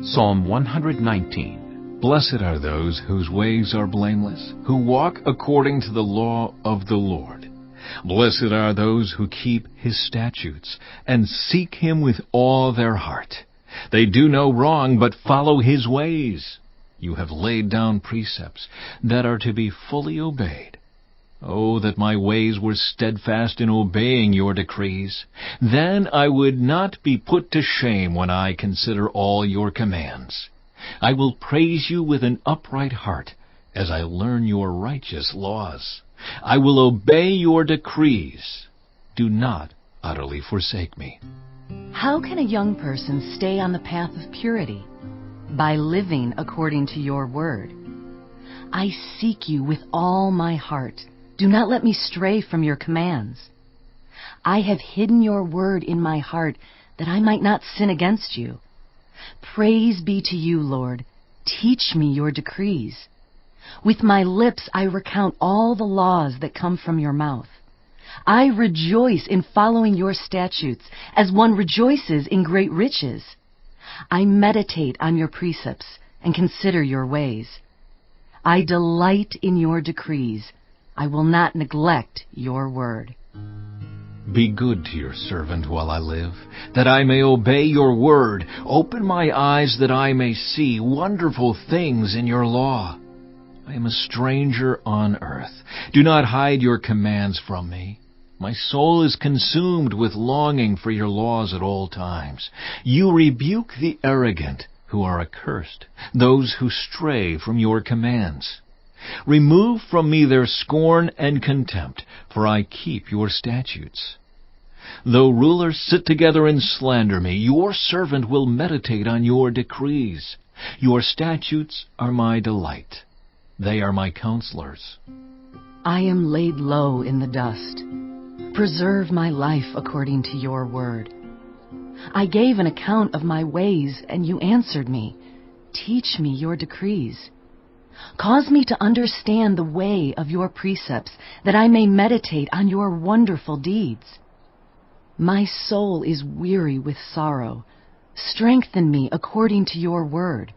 Psalm 119. Blessed are those whose ways are blameless, who walk according to the law of the Lord. Blessed are those who keep His statutes and seek Him with all their heart. They do no wrong, but follow His ways. You have laid down precepts that are to be fully obeyed. Oh, that my ways were steadfast in obeying your decrees. Then I would not be put to shame when I consider all your commands. I will praise you with an upright heart as I learn your righteous laws. I will obey your decrees. Do not utterly forsake me. How can a young person stay on the path of purity? By living according to your word. I seek you with all my heart. Do not let me stray from your commands. I have hidden your word in my heart that I might not sin against you. Praise be to you, Lord. Teach me your decrees. With my lips I recount all the laws that come from your mouth. I rejoice in following your statutes as one rejoices in great riches. I meditate on your precepts and consider your ways. I delight in your decrees. I will not neglect your word. Be good to your servant while I live, that I may obey your word. Open my eyes that I may see wonderful things in your law. I am a stranger on earth. Do not hide your commands from me. My soul is consumed with longing for your laws at all times. You rebuke the arrogant who are accursed, those who stray from your commands. Remove from me their scorn and contempt, for I keep your statutes. Though rulers sit together and slander me, your servant will meditate on your decrees. Your statutes are my delight. They are my counselors. I am laid low in the dust. Preserve my life according to your word. I gave an account of my ways, and you answered me. Teach me your decrees. Cause me to understand the way of your precepts, that I may meditate on your wonderful deeds. My soul is weary with sorrow. Strengthen me according to your word.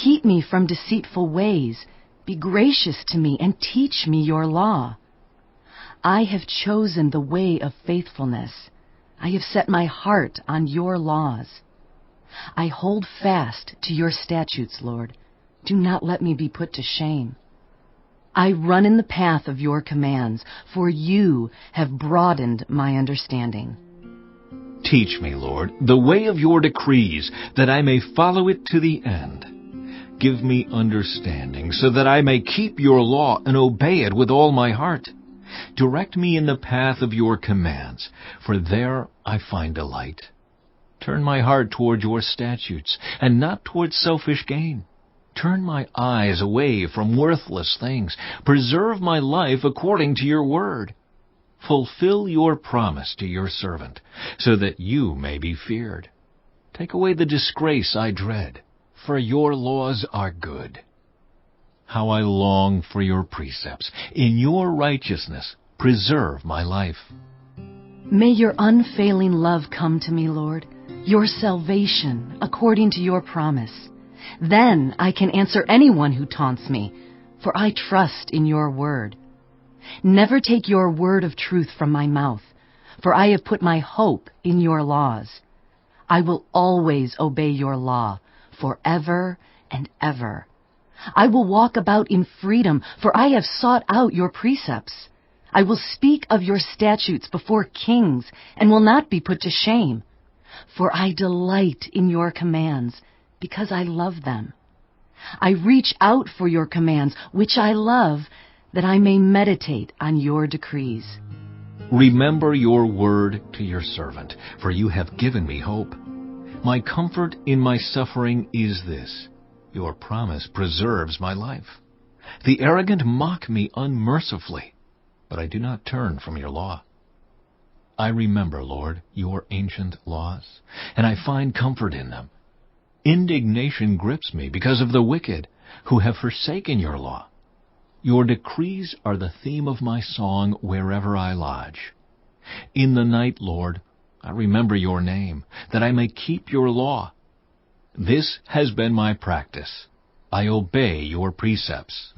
Keep me from deceitful ways. Be gracious to me and teach me your law. I have chosen the way of faithfulness. I have set my heart on your laws. I hold fast to your statutes, Lord. Do not let me be put to shame. I run in the path of your commands, for you have broadened my understanding. Teach me, Lord, the way of your decrees, that I may follow it to the end. Give me understanding, so that I may keep your law and obey it with all my heart. Direct me in the path of your commands, for there I find delight. Turn my heart toward your statutes, and not toward selfish gain. Turn my eyes away from worthless things. Preserve my life according to your word. Fulfill your promise to your servant, so that you may be feared. Take away the disgrace I dread, for your laws are good. How I long for your precepts. In your righteousness, preserve my life. May your unfailing love come to me, Lord, your salvation according to your promise. Then I can answer anyone who taunts me, for I trust in your word. Never take your word of truth from my mouth, for I have put my hope in your laws. I will always obey your law, forever and ever. I will walk about in freedom, for I have sought out your precepts. I will speak of your statutes before kings, and will not be put to shame. For I delight in your commands, because I love them. I reach out for your commands, which I love, that I may meditate on your decrees. Remember your word to your servant, for you have given me hope. My comfort in my suffering is this: your promise preserves my life. The arrogant mock me unmercifully, but I do not turn from your law. I remember, Lord, your ancient laws, and I find comfort in them. Indignation grips me because of the wicked who have forsaken your law. Your decrees are the theme of my song wherever I lodge. In the night, Lord, I remember your name, that I may keep your law. This has been my practice. I obey your precepts.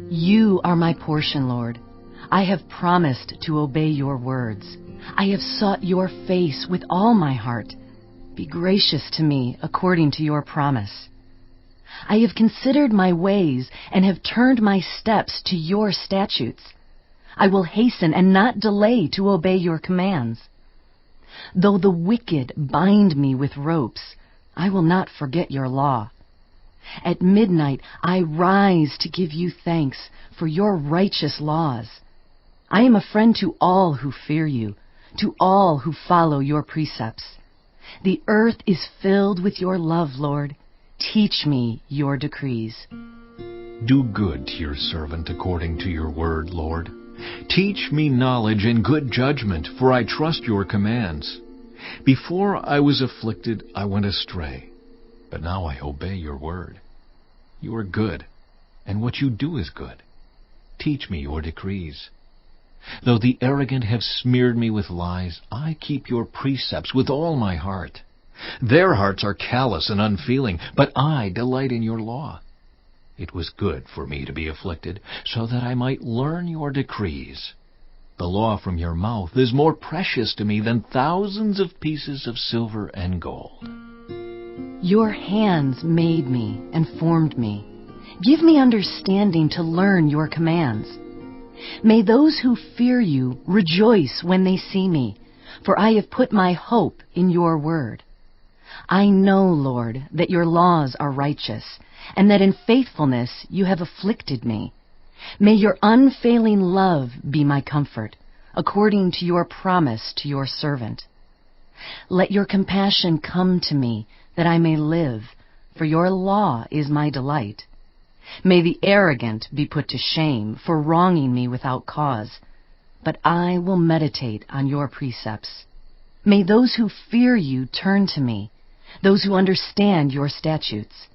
You are my portion, Lord. I have promised to obey your words. I have sought your face with all my heart. Be gracious to me according to your promise. I have considered my ways and have turned my steps to your statutes. I will hasten and not delay to obey your commands. Though the wicked bind me with ropes, I will not forget your law. At midnight I rise to give you thanks for your righteous laws. I am a friend to all who fear you, to all who follow your precepts. The earth is filled with your love, Lord. Teach me your decrees. Do good to your servant according to your word, Lord. Teach me knowledge and good judgment, for I trust your commands. Before I was afflicted, I went astray, but now I obey your word. You are good, and what you do is good. Teach me your decrees. Though the arrogant have smeared me with lies, I keep your precepts with all my heart. Their hearts are callous and unfeeling, but I delight in your law. It was good for me to be afflicted, so that I might learn your decrees. The law from your mouth is more precious to me than thousands of pieces of silver and gold. Your hands made me and formed me. Give me understanding to learn your commands. May those who fear you rejoice when they see me, for I have put my hope in your word. I know, Lord, that your laws are righteous, and that in faithfulness you have afflicted me. May your unfailing love be my comfort, according to your promise to your servant. Let your compassion come to me, that I may live, for your law is my delight. May the arrogant be put to shame for wronging me without cause, but I will meditate on your precepts. May those who fear you turn to me, those who understand your statutes.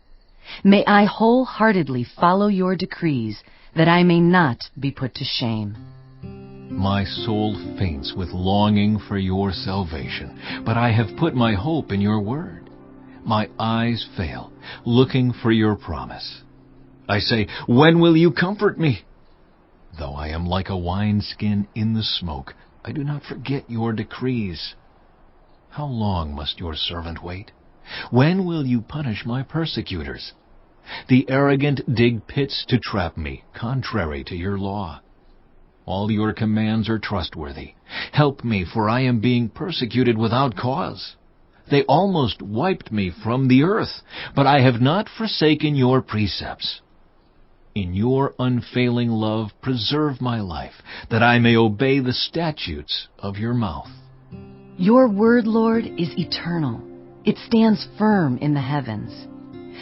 May I wholeheartedly follow your decrees, that I may not be put to shame. My soul faints with longing for your salvation, but I have put my hope in your word. My eyes fail, looking for your promise. I say, when will you comfort me? Though I am like a wineskin in the smoke, I do not forget your decrees. How long must your servant wait? When will you punish my persecutors? The arrogant dig pits to trap me, contrary to your law. All your commands are trustworthy. Help me, for I am being persecuted without cause. They almost wiped me from the earth, but I have not forsaken your precepts. In your unfailing love, preserve my life, that I may obey the statutes of your mouth. Your word, Lord, is eternal. It stands firm in the heavens.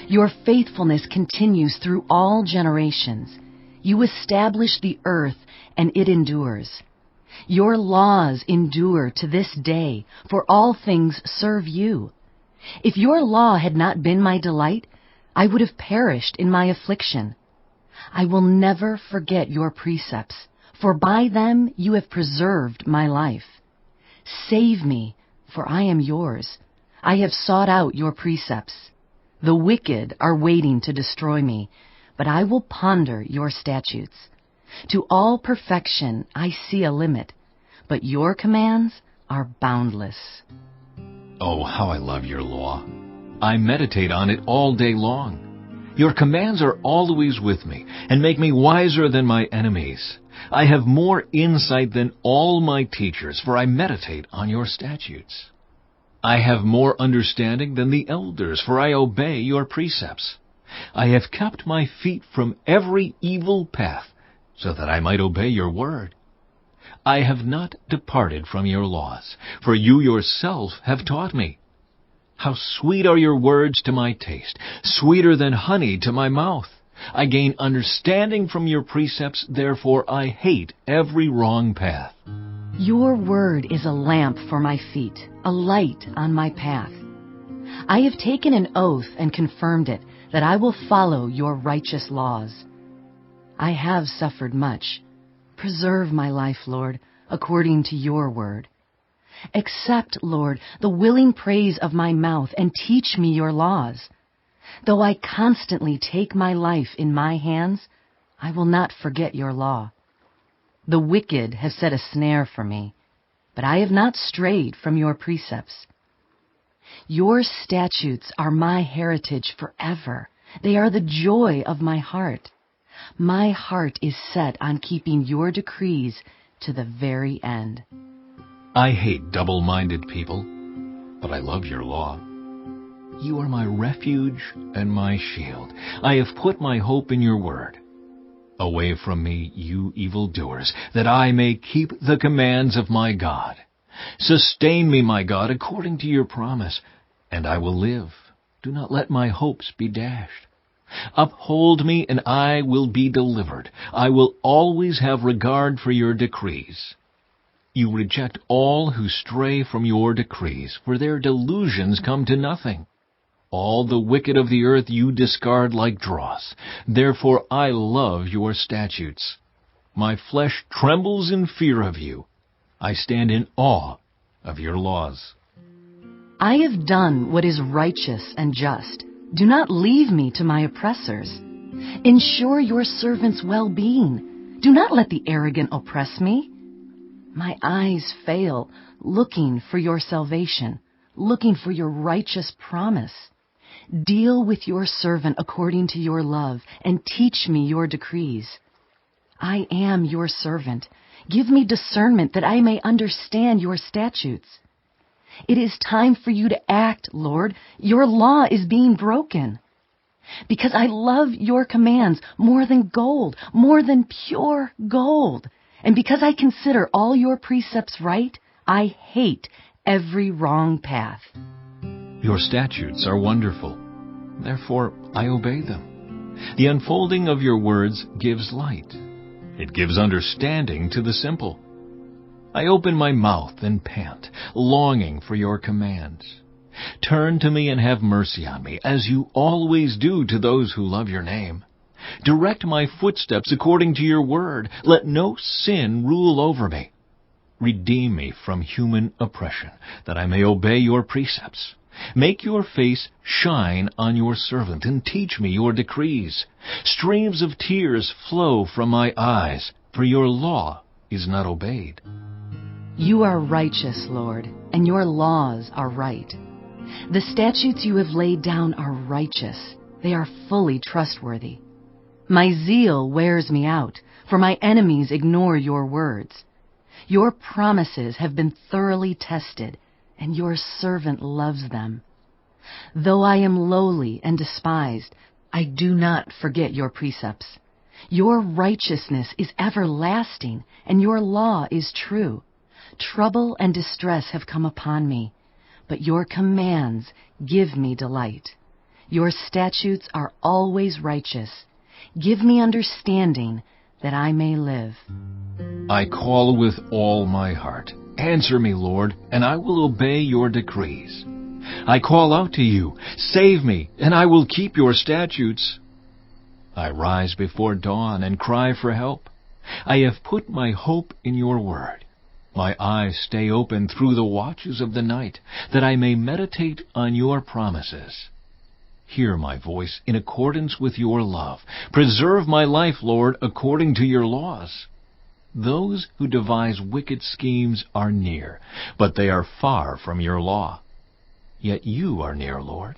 Your faithfulness continues through all generations. You establish the earth, and it endures. Your laws endure to this day, for all things serve you. If your law had not been my delight, I would have perished in my affliction. I will never forget your precepts, for by them you have preserved my life. Save me, for I am yours. I have sought out your precepts. The wicked are waiting to destroy me, but I will ponder your statutes. To all perfection I see a limit, but your commands are boundless. Oh, how I love your law. I meditate on it all day long. Your commands are always with me and make me wiser than my enemies. I have more insight than all my teachers, for I meditate on your statutes. I have more understanding than the elders, for I obey your precepts. I have kept my feet from every evil path, so that I might obey your word. I have not departed from your laws, for you yourself have taught me. How sweet are your words to my taste, sweeter than honey to my mouth. I gain understanding from your precepts, therefore I hate every wrong path. Your word is a lamp for my feet, a light on my path. I have taken an oath and confirmed it, that I will follow your righteous laws. I have suffered much. Preserve my life, Lord, according to your word. Accept, Lord, the willing praise of my mouth and teach me your laws. Though I constantly take my life in my hands, I will not forget your law. The wicked have set a snare for me, but I have not strayed from your precepts. Your statutes are my heritage forever. They are the joy of my heart. My heart is set on keeping your decrees to the very end. I hate double-minded people, but I love your law. You are my refuge and my shield. I have put my hope in your word. Away from me, you evildoers, that I may keep the commands of my God. Sustain me, my God, according to your promise, and I will live. Do not let my hopes be dashed. Uphold me, and I will be delivered. I will always have regard for your decrees. You reject all who stray from your decrees, for their delusions come to nothing. All the wicked of the earth you discard like dross. Therefore I love your statutes. My flesh trembles in fear of you. I stand in awe of your laws. I have done what is righteous and just. Do not leave me to my oppressors. Ensure your servant's well-being. Do not let the arrogant oppress me. My eyes fail, looking for your salvation, looking for your righteous promise. Deal with your servant according to your love, and teach me your decrees. I am your servant. Give me discernment that I may understand your statutes. It is time for you to act, Lord. Your law is being broken. Because I love your commands more than gold, more than pure gold. And because I consider all your precepts right, I hate every wrong path. Your statutes are wonderful. Therefore, I obey them. The unfolding of your words gives light. It gives understanding to the simple. I open my mouth and pant, longing for your commands. Turn to me and have mercy on me, as you always do to those who love your name. Direct my footsteps according to your word. Let no sin rule over me. Redeem me from human oppression, that I may obey your precepts. Make your face shine on your servant, and teach me your decrees. Streams of tears flow from my eyes, for your law is not obeyed. You are righteous, Lord, and your laws are right. The statutes you have laid down are righteous. They are fully trustworthy. My zeal wears me out, for my enemies ignore your words. Your promises have been thoroughly tested, and your servant loves them. Though I am lowly and despised, I do not forget your precepts. Your righteousness is everlasting, and your law is true. Trouble and distress have come upon me, but your commands give me delight. Your statutes are always righteous. Give me understanding that I may live. I call with all my heart. Answer me, Lord, and I will obey your decrees. I call out to you, save me, and I will keep your statutes. I rise before dawn and cry for help. I have put my hope in your word. My eyes stay open through the watches of the night, that I may meditate on your promises. Hear my voice in accordance with your love. Preserve my life, Lord, according to your laws. Those who devise wicked schemes are near, but they are far from your law. Yet you are near, Lord,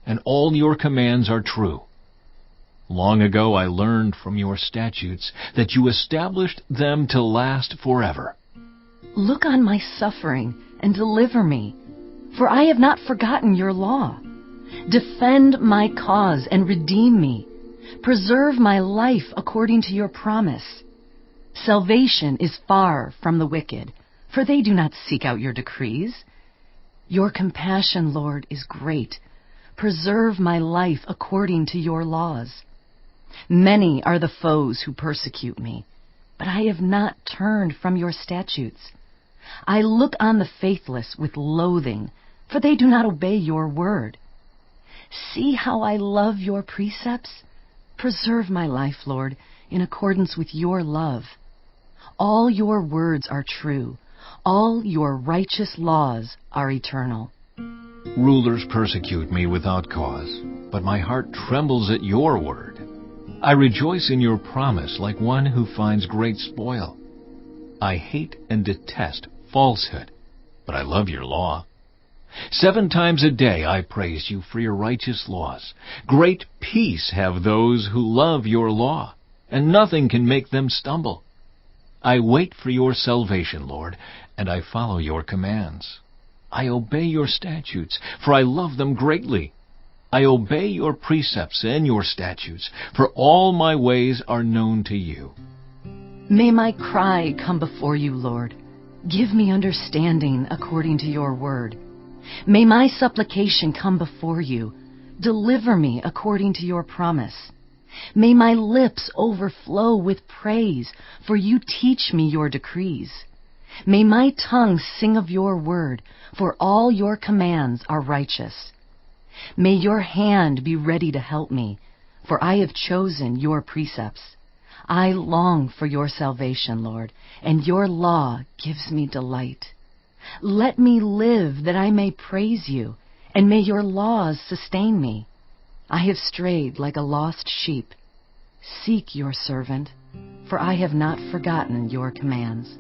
and all your commands are true. Long ago I learned from your statutes that you established them to last forever. Look on my suffering and deliver me, for I have not forgotten your law. Defend my cause and redeem me. Preserve my life according to your promise. Salvation is far from the wicked, for they do not seek out your decrees. Your compassion, Lord, is great. Preserve my life according to your laws. Many are the foes who persecute me, but I have not turned from your statutes. I look on the faithless with loathing, for they do not obey your word. See how I love your precepts. Preserve my life, Lord, in accordance with your love. All your words are true. All your righteous laws are eternal. Rulers persecute me without cause, but my heart trembles at your word. I rejoice in your promise like one who finds great spoil. I hate and detest falsehood, but I love your law. 7 times a day I praise you for your righteous laws. Great peace have those who love your law, and nothing can make them stumble. I wait for your salvation, Lord, and I follow your commands. I obey your statutes, for I love them greatly. I obey your precepts and your statutes, for all my ways are known to you. May my cry come before you, Lord. Give me understanding according to your word. May my supplication come before you. Deliver me according to your promise. May my lips overflow with praise, for you teach me your decrees. May my tongue sing of your word, for all your commands are righteous. May your hand be ready to help me, for I have chosen your precepts. I long for your salvation, Lord, and your law gives me delight. Let me live that I may praise you, and may your laws sustain me. I have strayed like a lost sheep. Seek your servant, for I have not forgotten your commands.